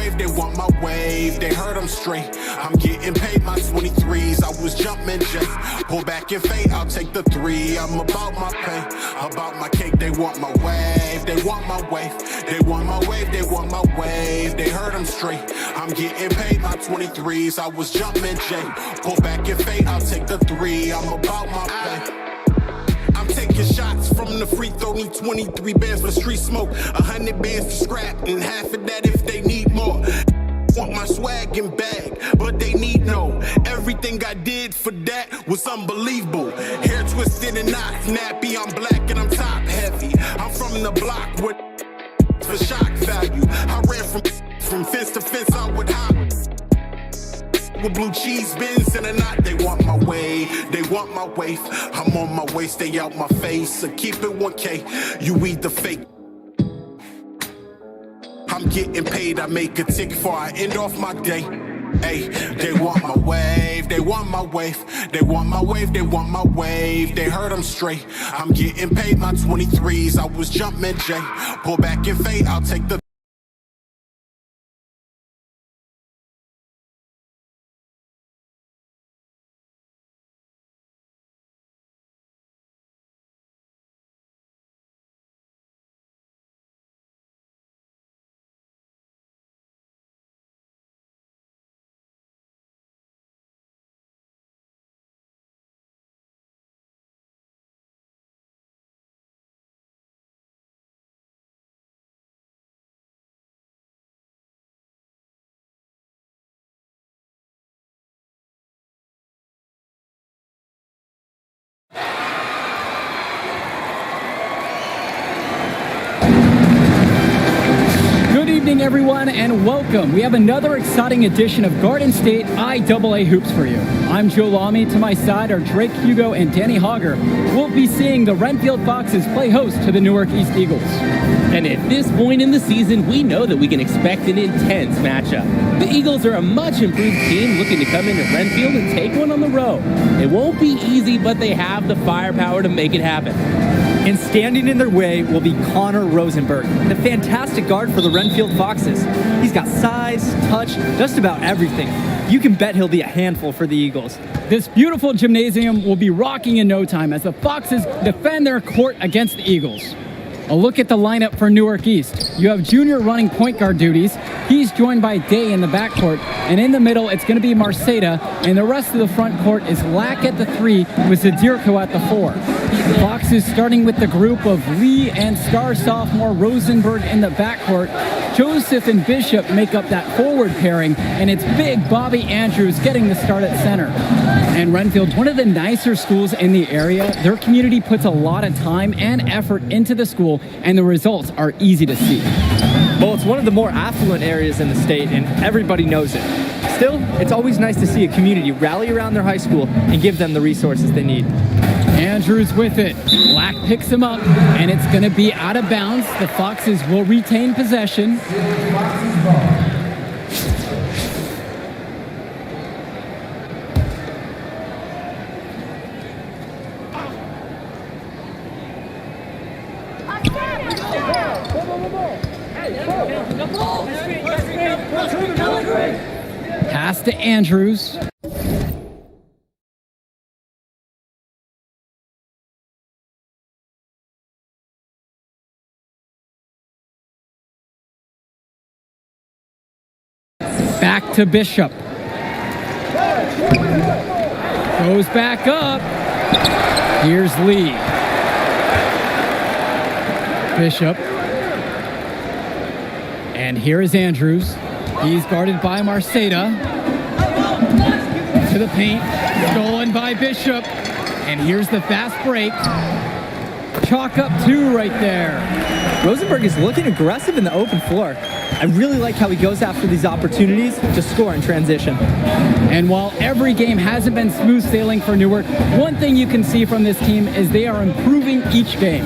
wave, they want my wave. They heard I'm straight. I'm getting paid my 23s. I was jumping J. Pull back and fade, I'll take the 3. I'm about my pay, about my cake. They want my wave, they want my wave. They want my wave, they want my wave. They heard I'm straight. I'm getting paid my 23s. I was jumping J. Pull back and fade, I'll take the 3. I'm about my pay. I'm taking shots from the free throw, need 23 bands for street smoke, 100 bands to scrap, and half of that if they need more. Want my swag and bag, but they need no. Everything I did for that was unbelievable. Hair twisted and not nappy, I'm black and I'm top heavy. I'm from the block with for shock value. I ran from fence to fence, I would hop with blue cheese bins in a knot. They want my way, they want my wave. I'm on my way, stay out my face. So keep it 1K, you eat the fake. I'm getting paid, I make a tick before I end off my day. Hey, they want my wave, they want my wave. They want my wave, they want my wave. They heard I'm straight. I'm getting paid my 23s. I was jumping J. Pull back and fade, I'll take the Good evening, everyone, and welcome. We have another exciting edition of Garden State IAA Hoops for you. I'm Joe Lamy. To my side are Drake Hugo and Danny Hogger. We'll be seeing the Renfield Foxes play host to the Newark East Eagles. And at this point in the season, we know that we can expect an intense matchup. The Eagles are a much improved team looking to come into Renfield and take one on the road. It won't be easy, but they have the firepower to make it happen. And standing in their way will be Connor Rosenberg, the fantastic guard for the Renfield Foxes. He's got size, touch, just about everything. You can bet he'll be a handful for the Eagles. This beautiful gymnasium will be rocking in no time as the Foxes defend their court against the Eagles. A look at the lineup for Newark East. You have Junior running point guard duties. He's joined by Day in the backcourt. And in the middle, it's going to be Marceda. And the rest of the front court is Lack at the 3 with Zadirko at the 4. The Foxes starting with the group of Lee and star sophomore Rosenberg in the backcourt. Joseph and Bishop make up that forward pairing. And it's big Bobby Andrews getting the start at center. And Renfield, one of the nicer schools in the area, their community puts a lot of time and effort into the school, and the results are easy to see. Well, it's one of the more affluent areas in the state, and everybody knows it. Still, it's always nice to see a community rally around their high school and give them the resources they need. Andrews with it. Black picks him up, and it's going to be out of bounds. The Foxes will retain possession. Pass to Andrews. Back to Bishop. Goes back up. Here's Lee. Bishop. And here is Andrews. He's guarded by Marceda. To the paint. Stolen by Bishop. And here's the fast break. Chalk up 2 right there. Rosenberg is looking aggressive in the open floor. I really like how he goes after these opportunities to score in transition. And while every game hasn't been smooth sailing for Newark, one thing you can see from this team is they are improving each game.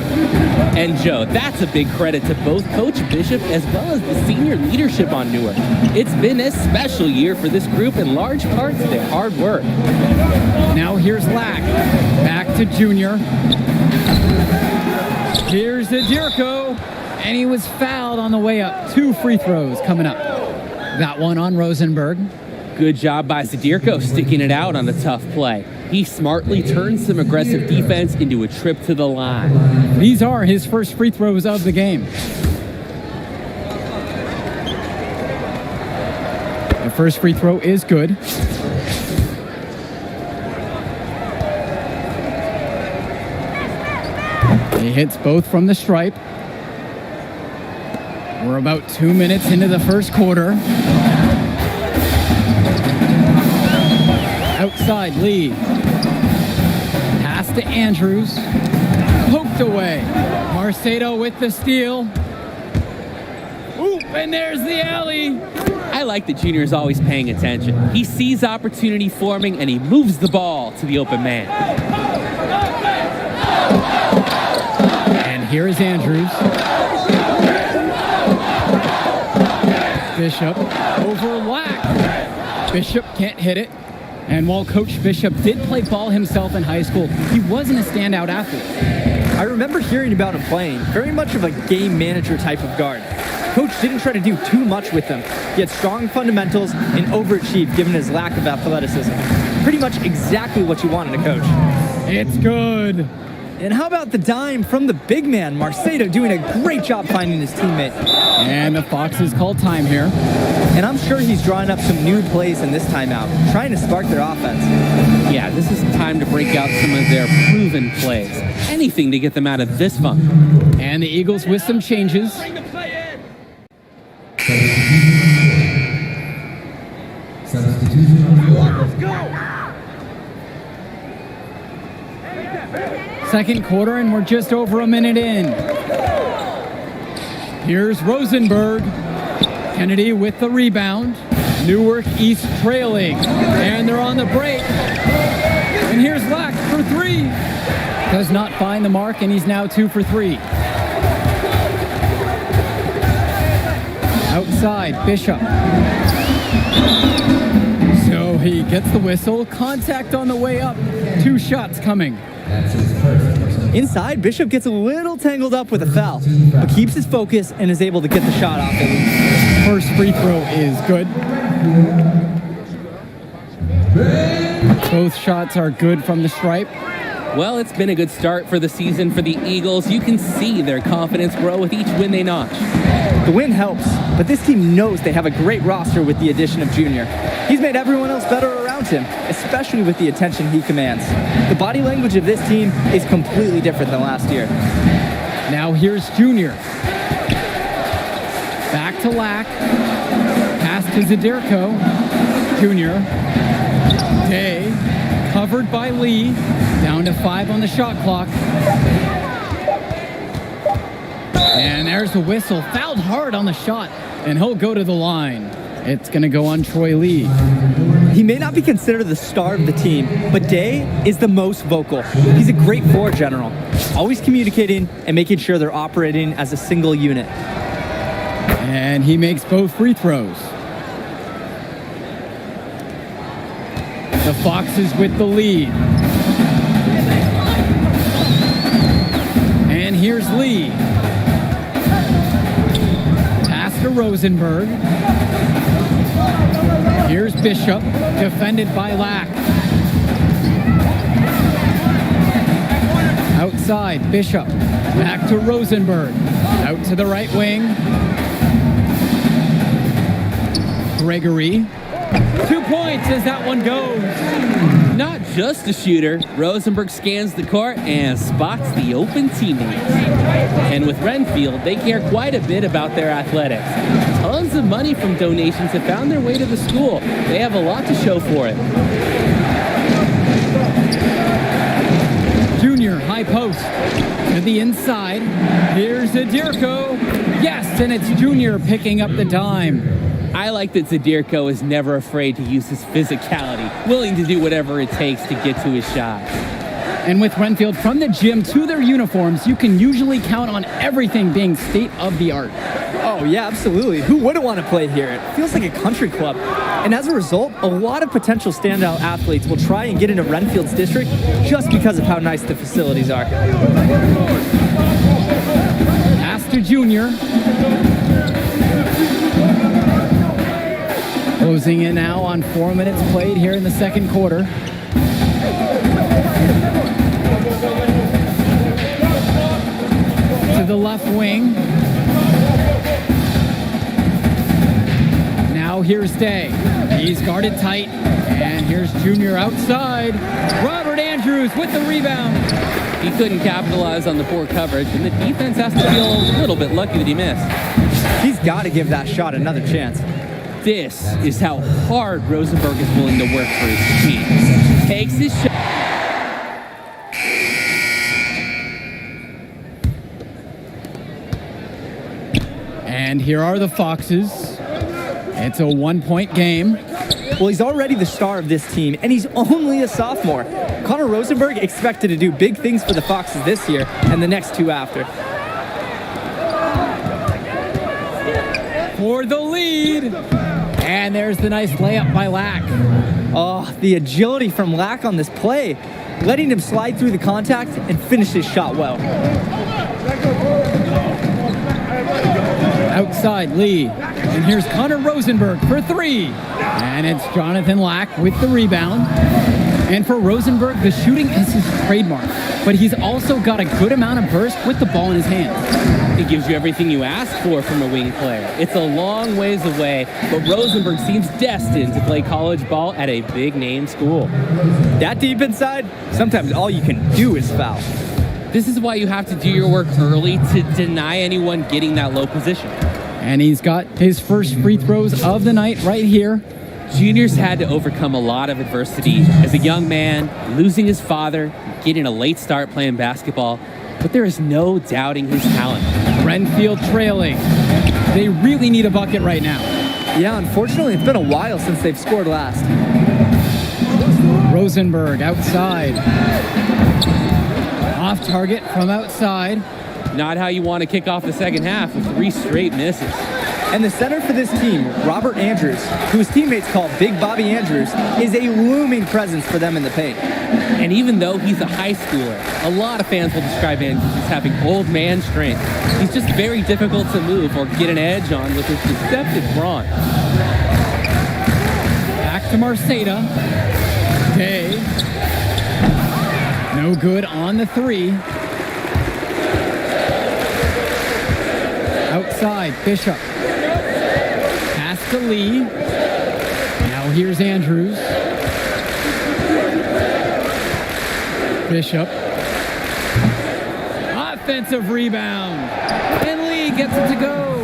And Joe, that's a big credit to both Coach Bishop as well as the senior leadership on Newark. It's been a special year for this group in large part to their hard work. Now here's Lack. Back to Junior. Here's Zadirko. And he was fouled on the way up. 2 free throws coming up. That one on Rosenberg. Good job by Zadirko sticking it out on a tough play. He smartly turned some aggressive defense into a trip to the line. These are his first free throws of the game. The first free throw is good. He hits both from the stripe. We're about 2 minutes into the first quarter. Outside, Lee. Pass to Andrews. Poked away. Marcedo with the steal. Oop, and there's the alley. I like that Junior is always paying attention. He sees opportunity forming and he moves the ball to the open man. And here is Andrews. Bishop over Lack. Bishop can't hit it. And while Coach Bishop did play ball himself in high school, he wasn't a standout athlete. I remember hearing about him playing, very much of a game manager type of guard. Coach didn't try to do too much with him. He had strong fundamentals and overachieved given his lack of athleticism. Pretty much exactly what you want in a coach. It's good. And how about the dime from the big man, Marcedo, doing a great job finding his teammate. And the Foxes call time here. And I'm sure he's drawing up some new plays in this timeout, trying to spark their offense. Yeah, this is time to break out some of their proven plays. Anything to get them out of this funk. And the Eagles with some changes. Second quarter, and we're just over a minute in. Here's Rosenberg. Kennedy with the rebound. Newark East trailing. And they're on the break. And here's Lack for three. Does not find the mark, and he's now 2 for 3. Outside, Bishop. So he gets the whistle. Contact on the way up. 2 shots coming. Inside, Bishop gets a little tangled up with a foul, but keeps his focus and is able to get the shot off at least. First free throw is good. Both shots are good from the stripe. Well, it's been a good start for the season for the Eagles. You can see their confidence grow with each win they notch. The win helps, but this team knows they have a great roster with the addition of Junior. He's made everyone else better around him, especially with the attention he commands. The body language of this team is completely different than last year. Now here's Junior. Back to Lack. Pass to Zadirko. Junior. Day. Covered by Lee. Down to 5 on the shot clock. And there's the whistle. Fouled hard on the shot. And he'll go to the line. It's going to go on Troy Lee. He may not be considered the star of the team, but Day is the most vocal. He's a great floor general, always communicating and making sure they're operating as a single unit. And he makes both free throws. The Foxes with the lead. And here's Lee. Pass to Rosenberg. Here's Bishop, defended by Lack. Outside, Bishop. Back to Rosenberg. Out to the right wing. Gregory. 2 points as that one goes. Not just a shooter, Rosenberg scans the court and spots the open teammates. And with Renfield, they care quite a bit about their athletics. Tons of money from donations have found their way to the school. They have a lot to show for it. Junior, high post. To the inside. Here's Zadirko. Yes, and it's Junior picking up the dime. I like that Zadirko is never afraid to use his physicality, willing to do whatever it takes to get to his shot. And with Renfield, from the gym to their uniforms, you can usually count on everything being state-of-the-art. Oh, yeah, absolutely. Who wouldn't want to play here? It feels like a country club. And as a result, a lot of potential standout athletes will try and get into Renfield's district just because of how nice the facilities are. Pass to Junior. Closing in now on 4 minutes played here in the second quarter. To the left wing. Now here's Day. He's guarded tight. And here's Junior outside. Robert Andrews with the rebound. He couldn't capitalize on the poor coverage, and the defense has to feel a little bit lucky that he missed. He's got to give that shot another chance. This is how hard Rosenberg is willing to work for his team. Takes his shot. And here are the Foxes. It's a 1-point game. Well, he's already the star of this team, and he's only a sophomore. Connor Rosenberg expected to do big things for the Foxes this year and the next two after. For the lead. And there's the nice layup by Lack. Oh, the agility from Lack on this play, letting him slide through the contact and finish his shot well. Outside Lee. And here's Connor Rosenberg for three. And it's Jonathan Lack with the rebound. And for Rosenberg, the shooting is his trademark. But he's also got a good amount of burst with the ball in his hands. It gives you everything you ask for from a wing player. It's a long ways away, but Rosenberg seems destined to play college ball at a big-name school. That deep inside, sometimes all you can do is foul. This is why you have to do your work early to deny anyone getting that low position. And he's got his first free throws of the night right here. Junior's had to overcome a lot of adversity as a young man, losing his father, getting a late start playing basketball, but there is no doubting his talent. Renfield trailing. They really need a bucket right now. Yeah, unfortunately, it's been a while since they've scored last. Rosenberg outside. Off target from outside. Not how you want to kick off the second half with 3 straight misses. And the center for this team, Robert Andrews, who his teammates call Big Bobby Andrews, is a looming presence for them in the paint. And even though he's a high schooler, a lot of fans will describe Andrews as having old man strength. He's just very difficult to move or get an edge on with his deceptive brawn. Back to Marceda. Day. No good on the three. Outside, Bishop. Pass to Lee. Now here's Andrews. Bishop. Offensive rebound. And Lee gets it to go.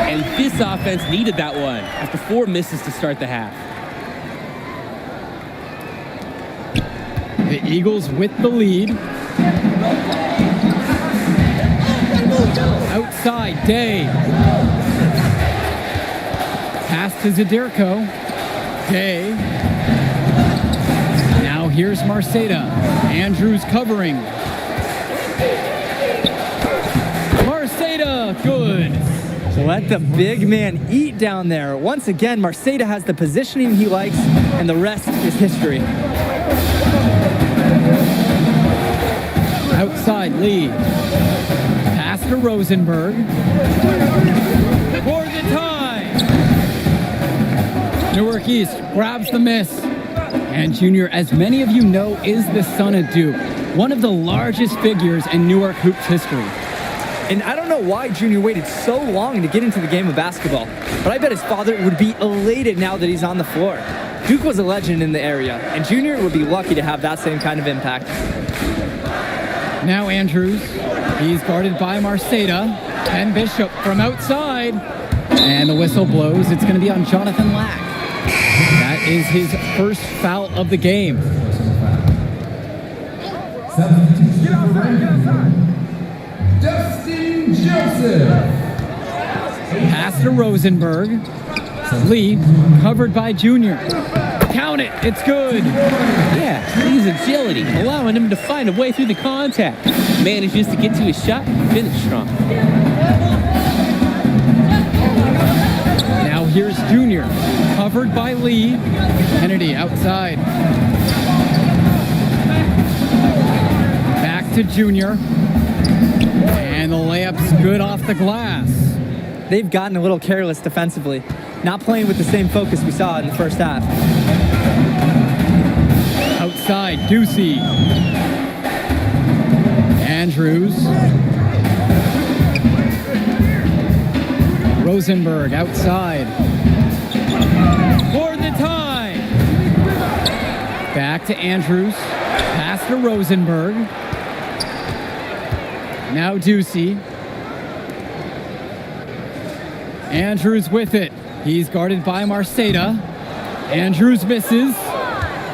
And this offense needed that one after 4 misses to start the half. The Eagles with the lead. Outside, Day. Pass to Zadirko. Day. Now here's Marceda. Andrews covering. Marceda, good. Let the big man eat down there. Once again, Marceda has the positioning he likes, and the rest is history. Outside, Lee. Pass to Rosenberg. For the tie. Newark East grabs the miss. And Junior, as many of you know, is the son of Duke, one of the largest figures in Newark hoops history. And I don't know why Junior waited so long to get into the game of basketball, but I bet his father would be elated now that he's on the floor. Duke was a legend in the area, and Junior would be lucky to have that same kind of impact. Now Andrews, he's guarded by Marceda, and Bishop from outside. And the whistle blows, it's gonna be on Jonathan Lack. That is his first foul of the game. Dustin Joseph. Pass to Rosenberg. Lee, covered by Junior. Count it, it's good. Yeah, Lee's agility, allowing him to find a way through the contact. Manages to get to his shot and finish strong. Now here's Junior, covered by Lee. Kennedy outside. Back to Junior. And the layup's good off the glass. They've gotten a little careless defensively. not playing with the same focus we saw in the first half. Outside, Ducey. Andrews. Rosenberg outside. For the tie. Back to Andrews. Pass to Rosenberg. Now Ducey. Andrews with it. He's guarded by Marceda. Andrews misses.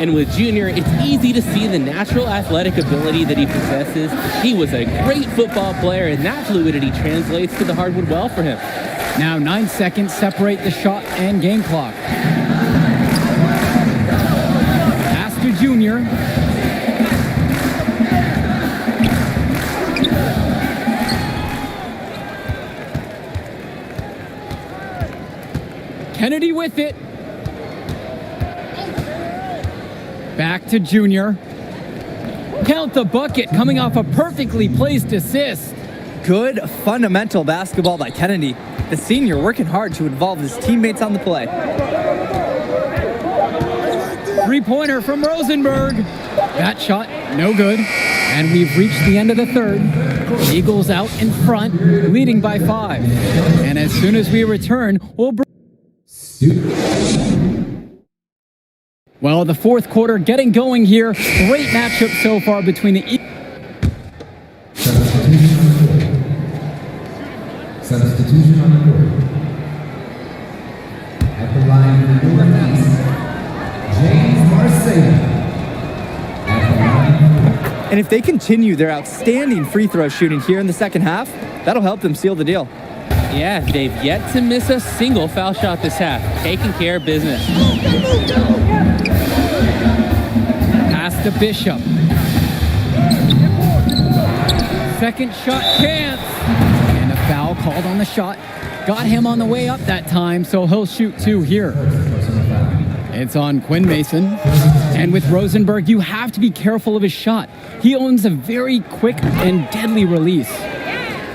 And with Junior, it's easy to see the natural athletic ability that he possesses. He was a great football player, and that fluidity translates to the hardwood well for him. Now 9 seconds separate the shot and game clock. Pass to Junior. Kennedy with it. Back to Junior. Count the bucket coming off a perfectly placed assist. Good fundamental basketball by Kennedy. The senior working hard to involve his teammates on the play. Three-pointer from Rosenberg. That shot, no good. And we've reached the end of the third. Eagles out in front, leading by 5. And as soon as we return, we'll bring... Well, the fourth quarter getting going here. Great matchup so far between the Eagles. Substitution on the court. At the line for Northeast, James Marceda. And if they continue their outstanding free throw shooting here in the second half, that'll help them seal the deal. Yeah, they've yet to miss a single foul shot this half. Taking care of business. Pass to Bishop. Second shot chance. And a foul called on the shot. Got him on the way up that time, so he'll shoot 2 here. It's on Quinn Mason. And with Rosenberg, you have to be careful of his shot. He owns a very quick and deadly release.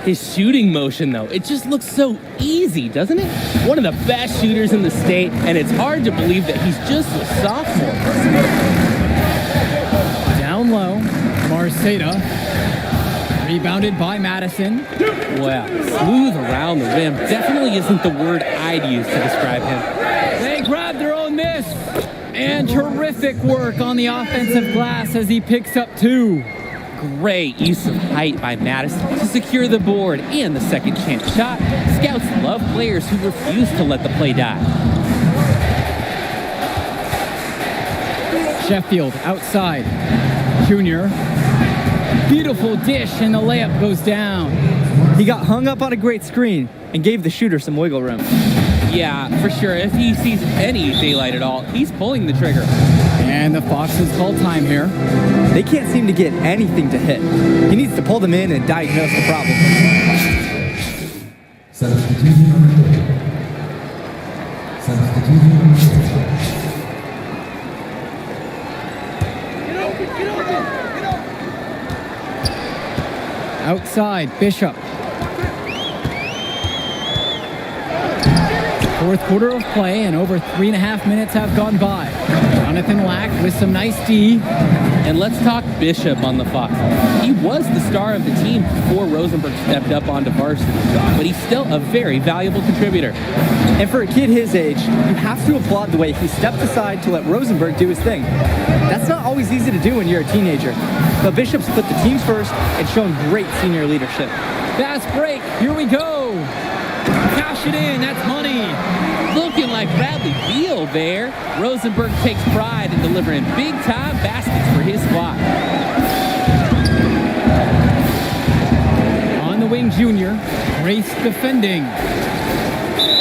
His shooting motion, though, it just looks so easy, doesn't it? One of the best shooters in the state, and it's hard to believe that he's just a sophomore. Down low, Marceda. Rebounded by Madison. Well, smooth around the rim definitely isn't the word I'd use to describe him. They grab their own miss. And terrific work on the offensive glass as he picks up 2. Great use of height by Madison to secure the board and the second chance shot. Scouts love players who refuse to let the play die. Sheffield outside. Junior. Beautiful dish and the layup goes down. He got hung up on a great screen and gave the shooter some wiggle room. Yeah, for sure. If he sees any daylight at all, he's pulling the trigger. And the Foxes call time here. They can't seem to get anything to hit. He needs to pull them in and diagnose the problem. Substitution on the court. Substitution on the court. Outside, Bishop. Fourth quarter of play, and over 3.5 minutes have gone by. Jonathan Lack with some nice D. And let's talk Bishop on the Fox. He was the star of the team before Rosenberg stepped up onto varsity, but he's still a very valuable contributor. And for a kid his age, you have to applaud the way he stepped aside to let Rosenberg do his thing. That's not always easy to do when you're a teenager. But Bishop's put the teams first and shown great senior leadership. Fast break, here we go. Cash it in, that's money. Looking like Bradley Beal there. Rosenberg takes pride in delivering big-time baskets for his squad. On the wing, Junior. Grace defending.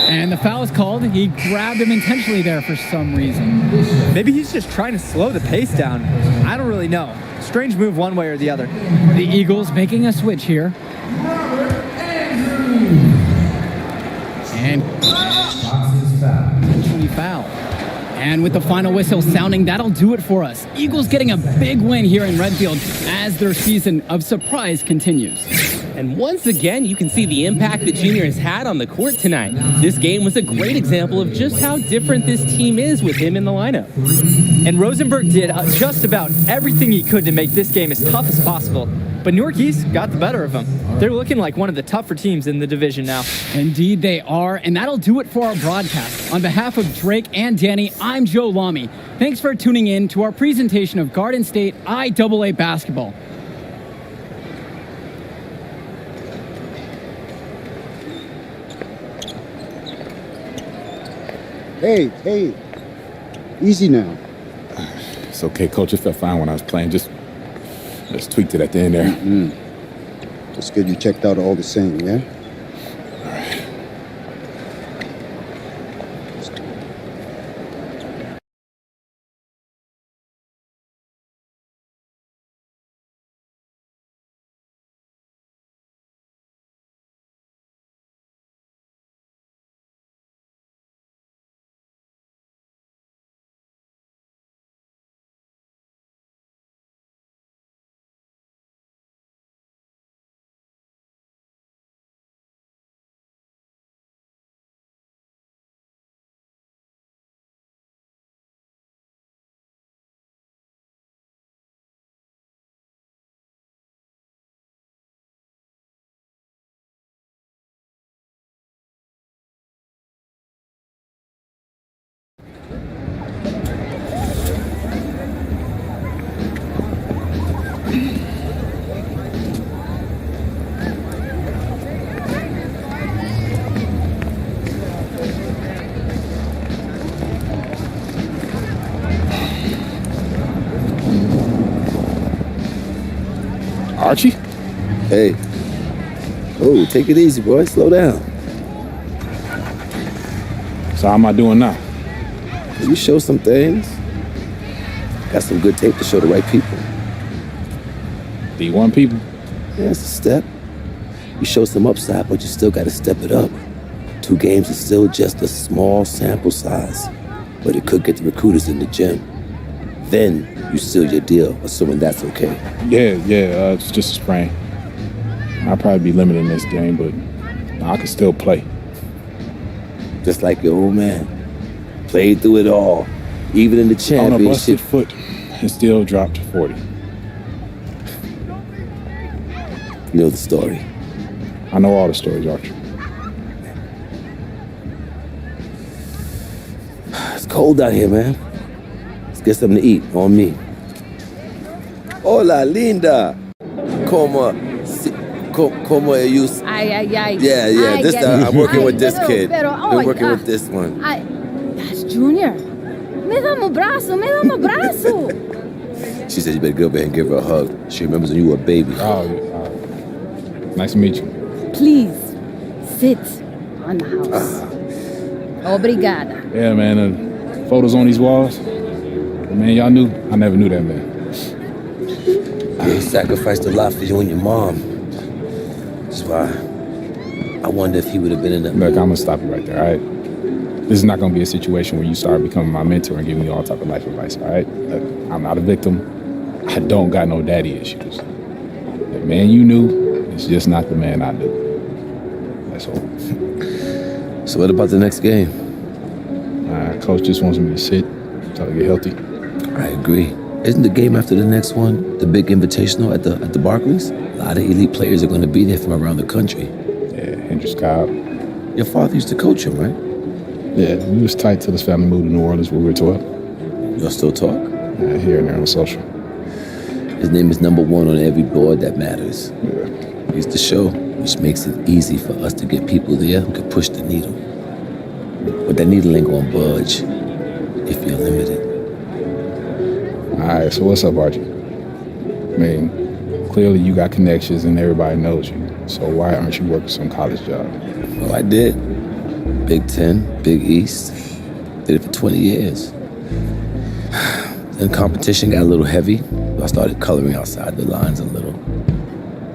And the foul is called. He grabbed him intentionally there for some reason. Maybe he's just trying to slow the pace down. I don't really know. Strange move one way or the other. The Eagles making a switch here. And Foxes foul. intentionally foul. And with the final whistle sounding, that'll do it for us. Eagles getting a big win here in Redfield as their season of surprise continues. And once again, you can see the impact that Junior has had on the court tonight. This game was a great example of just how different this team is with him in the lineup. And Rosenberg did just about everything he could to make this game as tough as possible. But Newark East got the better of them. They're looking like one of the tougher teams in the division now. Indeed they are, and that'll do it for our broadcast. On behalf of Drake and Danny, I'm Joe Lamy. Thanks for tuning in to our presentation of Garden State IAA basketball. Hey, easy now. It's okay, Coach. It felt fine when I was playing. Just tweaked it at the end there. It's good you checked out all the same, yeah? All right. Archie? Hey. Oh, take it easy, boy. Slow down. So how am I doing now? You show some things. Got some good tape to show the right people. D1 people? Yeah, it's a step. You show some upside, but you still got to step it up. 2 games is still just a small sample size, but it could get the recruiters in the gym. Then you seal your deal, assuming that's okay. Yeah, it's just a sprain. I'll probably be limited in this game, but I can still play. Just like your old man. Played through it all, even in the On a championship. busted foot and still dropped 40. You know the story. I know all the stories, Archie. It's cold out here, man. Let's get something to eat on me. Hola, linda. Como ellos? Ay. Yeah. This I'm working with this kid. Pero, Been working with this one. That's Junior. Me dá um braço. She said you better go over and give her a hug. She remembers when you were a baby. Oh, nice to meet you. Please, sit on the house. Obrigada. Yeah, man, the photos on these walls. Man, y'all knew. I never knew that man. He sacrificed a lot for you and your mom. That's why I wonder if he would have been in the... Look, I'm gonna stop you right there, all right? This is not gonna be a situation where you start becoming my mentor and giving me all type of life advice, all right? Look, I'm not a victim. I don't got no daddy issues. The man you knew is just not the man I knew. That's all. So what about the next game? Coach just wants me to sit until I get healthy. I agree. Isn't the game after the next one the big invitational at the Barclays? A lot of elite players are going to be there from around the country. Yeah, Hendrix Cobb. Your father used to coach him, right? Yeah, we was tight till his family moved to New Orleans where we were 12. Y'all still talk? Here and there on social. His name is number 1 on every board that matters. Yeah. He's the show, which makes it easy for us to get people there who can push the needle. But that needle ain't gonna budge if you're limited. All right, so what's up, Archie? I mean, clearly you got connections and everybody knows you. So why aren't you working some college job? Well, I did. Big Ten, Big East. Did it for 20 years. Then competition got a little heavy. I started coloring outside the lines a little.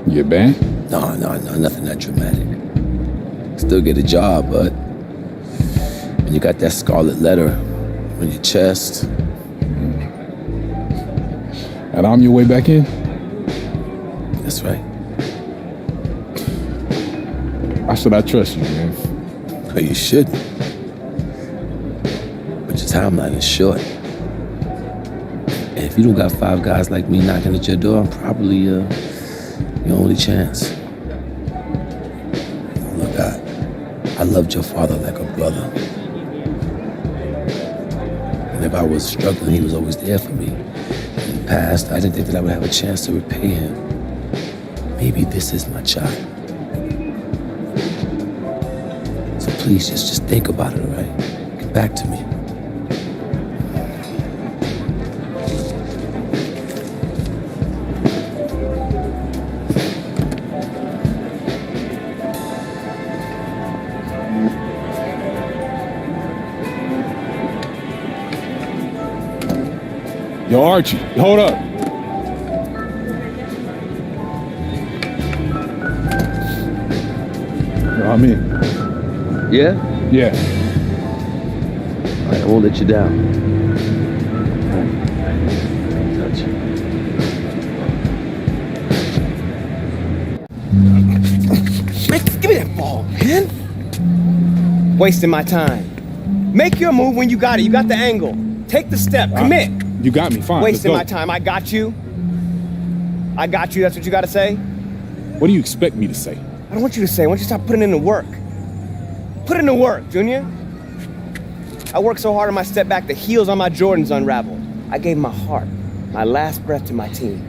Your band? No, nothing that dramatic. Still get a job, but when you got that scarlet letter on your chest. And I'm your way back in? That's right. Why should I trust you, man? But you shouldn't. But your timeline is short. And if you don't got 5 guys like me knocking at your door, I'm probably your only chance. Look, I loved your father like a brother. And if I was struggling, he was always there for me. In the past, I didn't think that I would have a chance to repay him. Maybe this is my shot. So please, just think about it, all right? Get back to me. Yo, Archie, hold up. Yo, I'm in. Yeah? Yeah. All right, I won't let you down. All right. Touch. Man, give me that ball, man. Wasting my time. Make your move when you got it. You got the angle. Take the step. Commit. You got me, fine. Wasting my let's go. time. I got you. I got you. That's what you got to say? What do you expect me to say? I don't want you to say. I want you to stop putting in the work. Put in the work, Junior. I worked so hard on my step back, the heels on my Jordans unraveled. I gave my heart, my last breath to my team.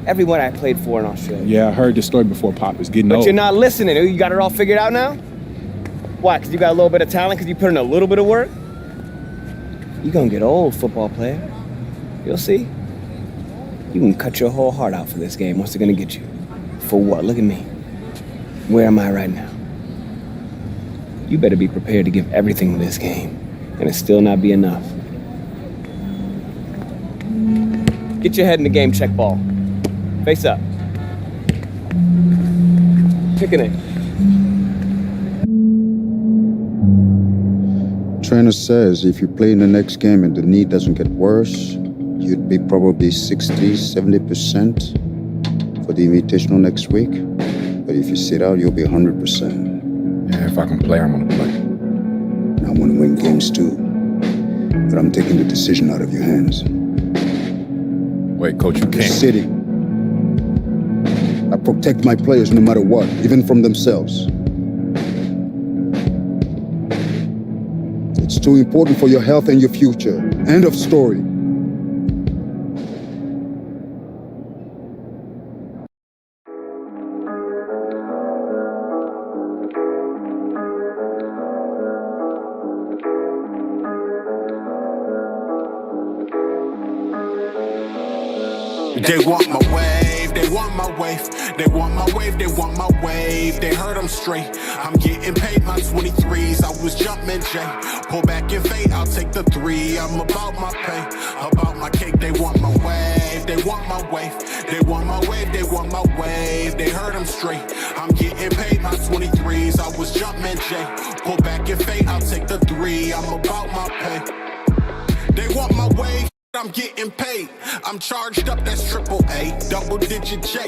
Everyone I played for in Australia. Yeah, I heard this story before, Pop. It's getting But old. you're not listening. You got it all figured out now? Why, because you got a little bit of talent, because you put in a little bit of work? You're going to get old, football player. You'll see. You can cut your whole heart out for this game. What's it going to get you? For what? Look at me. Where am I right now? You better be prepared to give everything to this game, and it still not be enough. Get your head in the game, check ball. Face up. Kicking it. Trainer says if you play in the next game and the knee doesn't get worse, you'd be probably 60, 70% for the Invitational next week. But if you sit out, you'll be 100%. Yeah, if I can play, I'm gonna play. I want to win games too, but I'm taking the decision out of your hands. Wait, Coach, you The can't. city. I protect my players no matter what, even from themselves. It's too important for your health and your future. End of story. They want my wave, they want my wave, they want my wave, they want my wave. They heard I'm straight. I'm getting paid my 23s. I was jumping J. Pull back and fade, I'll take the 3. I'm about my pay, about my cake. They want my wave, they want my wave, they want my wave, they want my wave. They heard I'm straight. I'm getting paid my 23s. I was jumping J. Pull back and fade, I'll take the 3. I'm about my pay. They want my wave. I'm getting paid. I'm charged up, that's AAA, double digit J.